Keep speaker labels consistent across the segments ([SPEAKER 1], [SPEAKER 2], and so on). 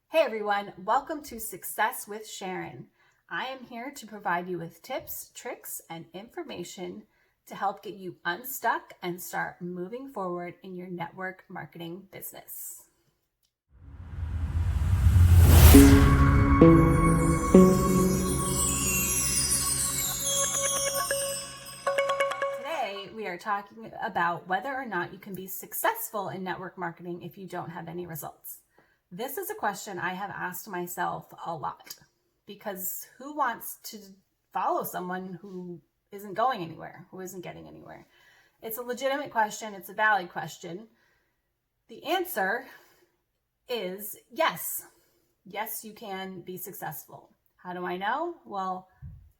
[SPEAKER 1] Hey everyone, welcome to Success with Sharon. I am here to provide you with tips, tricks, and information to help get you unstuck and start moving forward in your network marketing business. Today, we are talking about whether or not you can be successful in network marketing if you don't have any results. This is a question I have asked myself a lot because who wants to follow someone who isn't going anywhere, who isn't getting anywhere? It's a legitimate question. It's a valid question. The answer is yes. Yes, you can be successful. How do I know? Well,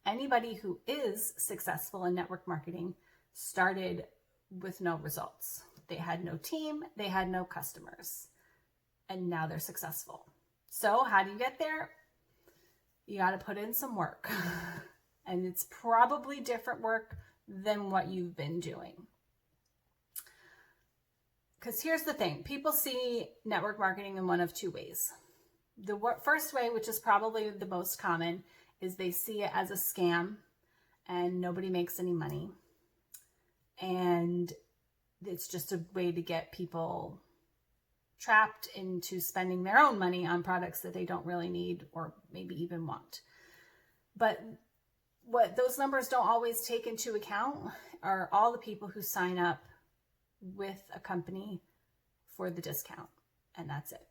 [SPEAKER 1] anybody who is successful in network marketing started with no results. They had no team, they had no customers, and now they're successful. So how do you get there? You got to put in some work. And it's probably different work than what you've been doing. Because here's the thing, people see network marketing in one of two ways. The first way, which is probably the most common, is they see it as a scam and nobody makes any money. And it's just a way to get people trapped into spending their own money on products that they don't really need or maybe even want. But what those numbers don't always take into account are all the people who sign up with a company for the discount, and that's it.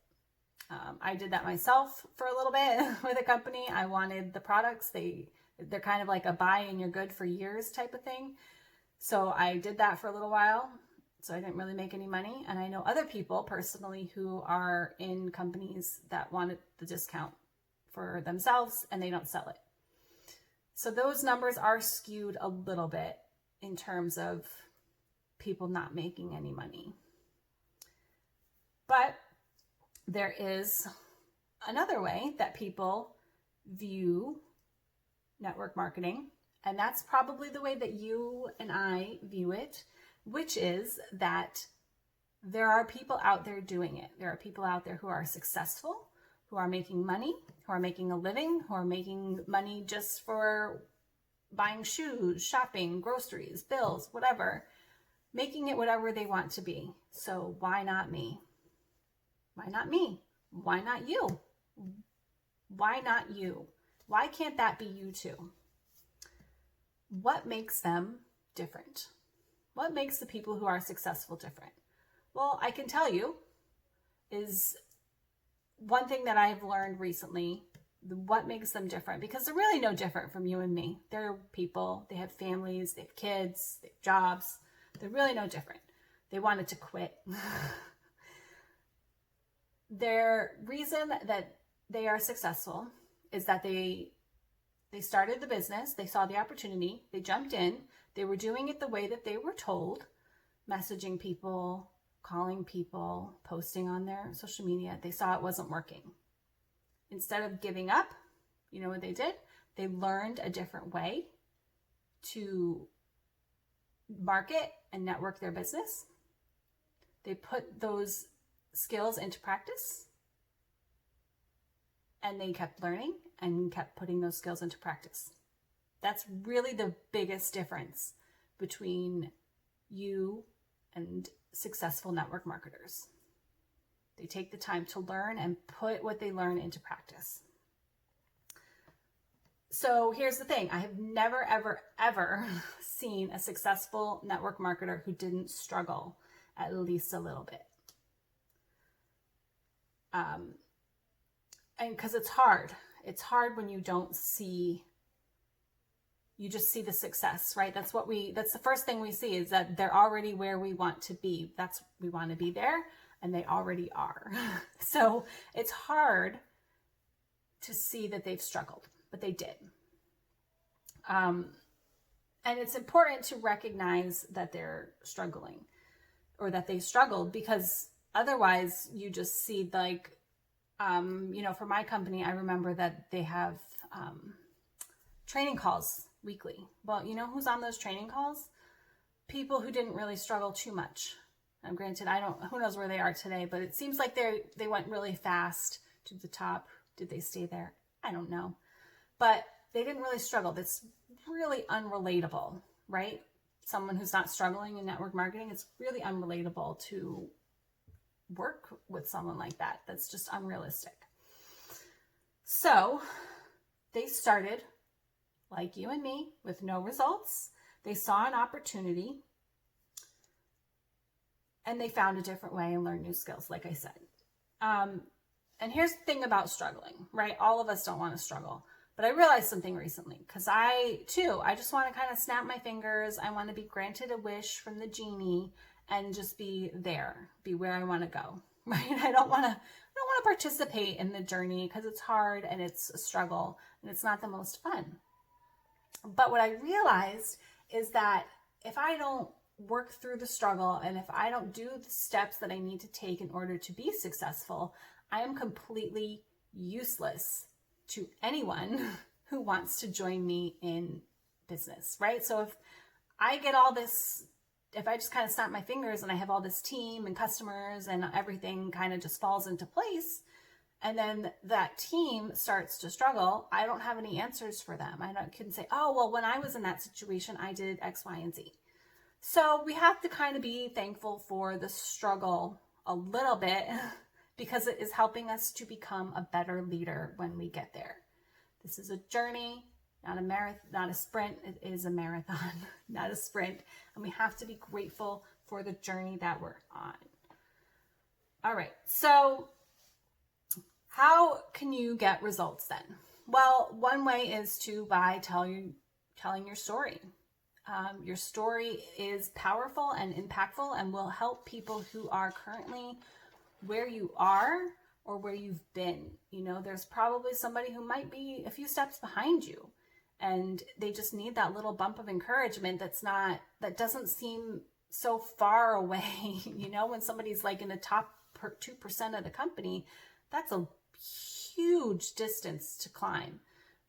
[SPEAKER 1] I did that myself for a little bit with a company. I wanted the products. They're kind of like a buy and you're good for years type of thing. So I did that for a little while. So I didn't really make any money. And I know other people personally who are in companies that wanted the discount for themselves and they don't sell it. So those numbers are skewed a little bit in terms of people not making any money. But there is another way that people view network marketing, and that's probably the way that you and I view it, which is that there are people out there doing it. There are people out there who are successful, who are making money, who are making a living, who are making money just for buying shoes, shopping, groceries, bills, whatever, making it whatever they want to be. So why not me? Why not me? Why not you? Why not you? Why can't that be you too? What makes them different? What makes the people who are successful different? Well, I can tell you is one thing that I've learned recently, what makes them different, because they're really no different from you and me. They're people, they have families, they have kids, they have jobs. They're really no different. They wanted to quit. Their reason that they are successful is that they started the business, they saw the opportunity, they jumped in, they were doing it the way that they were told, messaging people, calling people, posting on their social media. They saw it wasn't working. Instead of giving up, you know what they did? They learned a different way to market and network their business. They put those skills into practice, and they kept learning and kept putting those skills into practice. That's really the biggest difference between you and successful network marketers. They take the time to learn and put what they learn into practice. So here's the thing. I have never, ever, ever seen a successful network marketer who didn't struggle at least a little bit. And because it's hard. It's hard when you don't see, you just see the success, right? That's the first thing we see is that they're already where we want to be. We want to be there, and they already are. So it's hard to see that they've struggled, but they did. And it's important to recognize that they're struggling or that they struggled, because otherwise you just see like, for my company, I remember that they have training calls weekly. Well, you know who's on those training calls? People who didn't really struggle too much. Granted, who knows where they are today, but it seems like they went really fast to the top. Did they stay there? I don't know. But they didn't really struggle. That's really unrelatable, right? Someone who's not struggling in network marketing, it's really unrelatable to work with someone like that. That's just unrealistic. So they started, like you and me, with no results. They saw an opportunity and they found a different way and learned new skills, like I said. And here's the thing about struggling, right? All of us don't want to struggle. But I realized something recently, because I just want to kind of snap my fingers. I want to be granted a wish from the genie and just be there, be where I want to go, right? I don't want to participate in the journey because it's hard and it's a struggle and it's not the most fun. But what I realized is that if I don't work through the struggle and if I don't do the steps that I need to take in order to be successful, I am completely useless to anyone who wants to join me in business, right? So if I get all this, if I just kind of snap my fingers and I have all this team and customers and everything kind of just falls into place, and then that team starts to struggle, I don't have any answers for them. I couldn't say, oh, well, when I was in that situation, I did X, Y, and Z. So we have to kind of be thankful for the struggle a little bit because it is helping us to become a better leader when we get there. This is a journey, not a marathon, not a sprint. It is a marathon, not a sprint. And we have to be grateful for the journey that we're on. All right. So how can you get results then? Well, one way is by telling your story. Your story is powerful and impactful and will help people who are currently where you are or where you've been. You know, there's probably somebody who might be a few steps behind you and they just need that little bump of encouragement that doesn't seem so far away. You know, when somebody's like in the top 2% of the company, that's a huge distance to climb.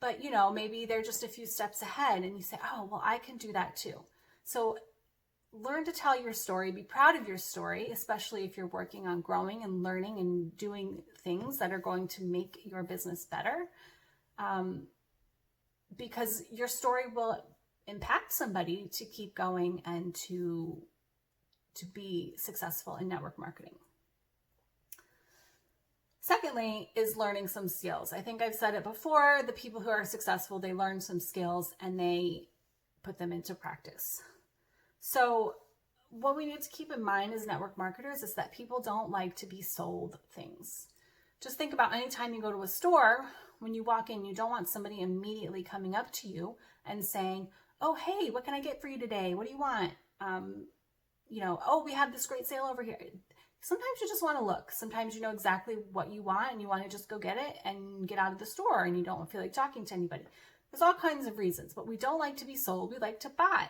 [SPEAKER 1] But, you know, maybe they're just a few steps ahead and you say, oh, well, I can do that too. So learn to tell your story, be proud of your story, especially if you're working on growing and learning and doing things that are going to make your business better. Because your story will impact somebody to keep going and to be successful in network marketing. Secondly is learning some skills. I think I've said it before, the people who are successful, they learn some skills and they put them into practice. So what we need to keep in mind as network marketers is that people don't like to be sold things. Just think about anytime you go to a store, when you walk in, you don't want somebody immediately coming up to you and saying, oh, hey, what can I get for you today? What do you want? Oh, we have this great sale over here. Sometimes you just want to look. Sometimes you know exactly what you want and you want to just go get it and get out of the store and you don't feel like talking to anybody. There's all kinds of reasons, but we don't like to be sold. We like to buy.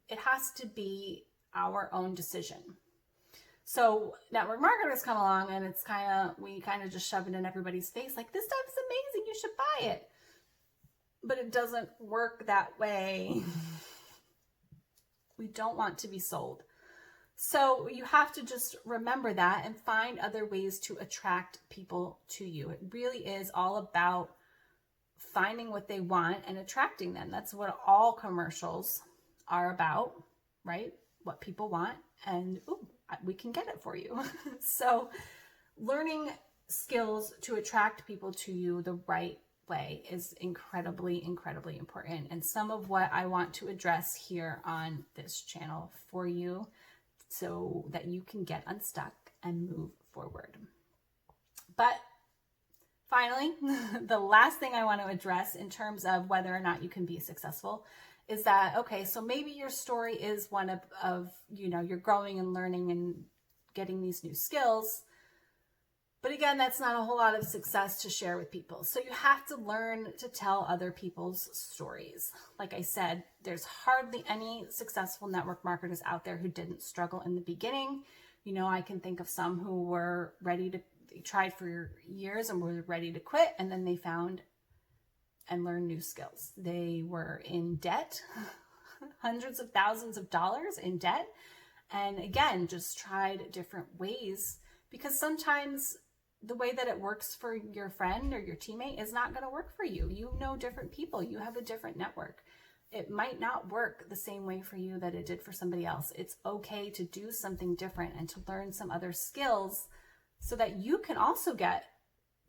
[SPEAKER 1] It has to be our own decision. So network marketers come along and we kind of just shove it in everybody's face like, this stuff is amazing, you should buy it. But it doesn't work that way. We don't want to be sold. So you have to just remember that and find other ways to attract people to you. It really is all about finding what they want and attracting them. That's what all commercials are about, right? What people want, and we can get it for you. So learning skills to attract people to you the right way is incredibly, incredibly important. And some of what I want to address here on this channel for you so that you can get unstuck and move forward. But finally, the last thing I want to address in terms of whether or not you can be successful is that, okay, so maybe your story is one of you're growing and learning and getting these new skills. But again, that's not a whole lot of success to share with people. So you have to learn to tell other people's stories. Like I said, there's hardly any successful network marketers out there who didn't struggle in the beginning. You know, I can think of some who were they tried for years and were ready to quit, and then they found and learned new skills. They were in debt, hundreds of thousands of dollars in debt. And again, just tried different ways, because sometimes the way that it works for your friend or your teammate is not going to work for you. You know different people. You have a different network. It might not work the same way for you that it did for somebody else. It's okay to do something different and to learn some other skills so that you can also get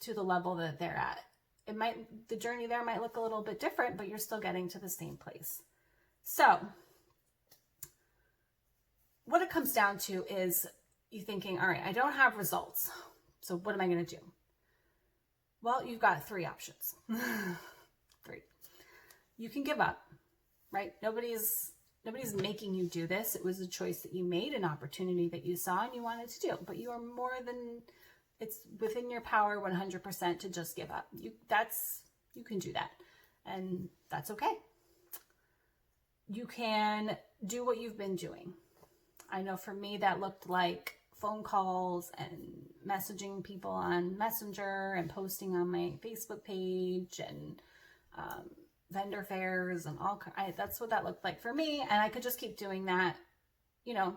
[SPEAKER 1] to the level that they're at. The journey there might look a little bit different, but you're still getting to the same place. So what it comes down to is you thinking, all right, I don't have results. So what am I going to do? Well, you've got three options. Three. You can give up, right? Nobody's making you do this. It was a choice that you made, an opportunity that you saw and you wanted to do, but you are it's within your power 100% to just give up. You can do that, and that's okay. You can do what you've been doing. I know for me that looked like phone calls and messaging people on Messenger and posting on my Facebook page and vendor fairs and that's what that looked like for me. And I could just keep doing that. You know,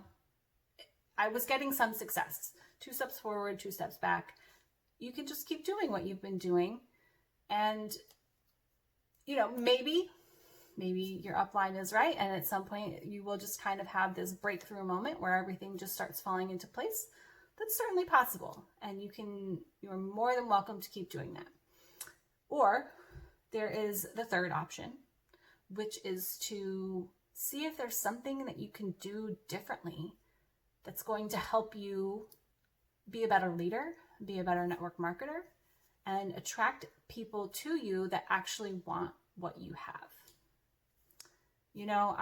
[SPEAKER 1] I was getting some success. 2 steps forward, 2 steps back. You can just keep doing what you've been doing. And, you know, maybe your upline is right. And at some point you will just kind of have this breakthrough moment where everything just starts falling into place. That's certainly possible. And you're more than welcome to keep doing that. Or there is the third option, which is to see if there's something that you can do differently that's going to help you be a better leader, be a better network marketer, and attract people to you that actually want what you have. You know,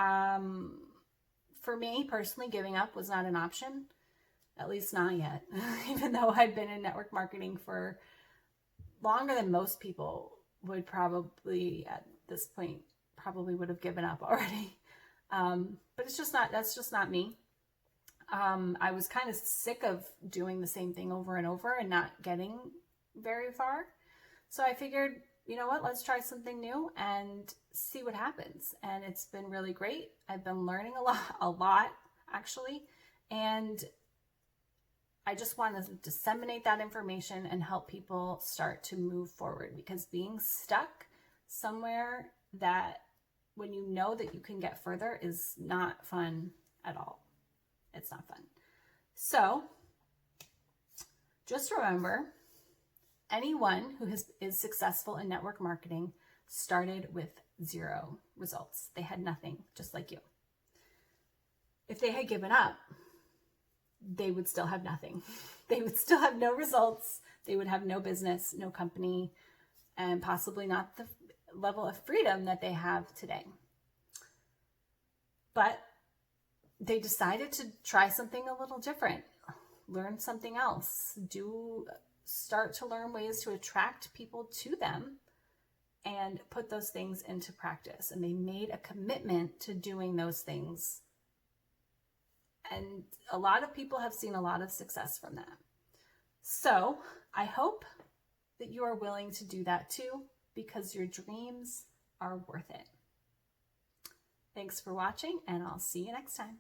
[SPEAKER 1] for me personally, giving up was not an option, at least not yet, even though I'd been in network marketing for longer than most people would probably at this point would have given up already. But that's just not me. I was kind of sick of doing the same thing over and over and not getting very far. So I figured, you know what, let's try something new and see what happens. And it's been really great. I've been learning a lot actually. And I just want to disseminate that information and help people start to move forward, because being stuck somewhere that when you know that you can get further is not fun at all. It's not fun. So just remember, anyone who is successful in network marketing started with 0 results. They had nothing, just like you. If they had given up, they would still have nothing. They would still have no results. They would have no business, no company, and possibly not the level of freedom that they have today. But they decided to try something a little different, learn something else, start to learn ways to attract people to them and put those things into practice. And they made a commitment to doing those things. And a lot of people have seen a lot of success from that. So I hope that you are willing to do that too, because your dreams are worth it. Thanks for watching, and I'll see you next time.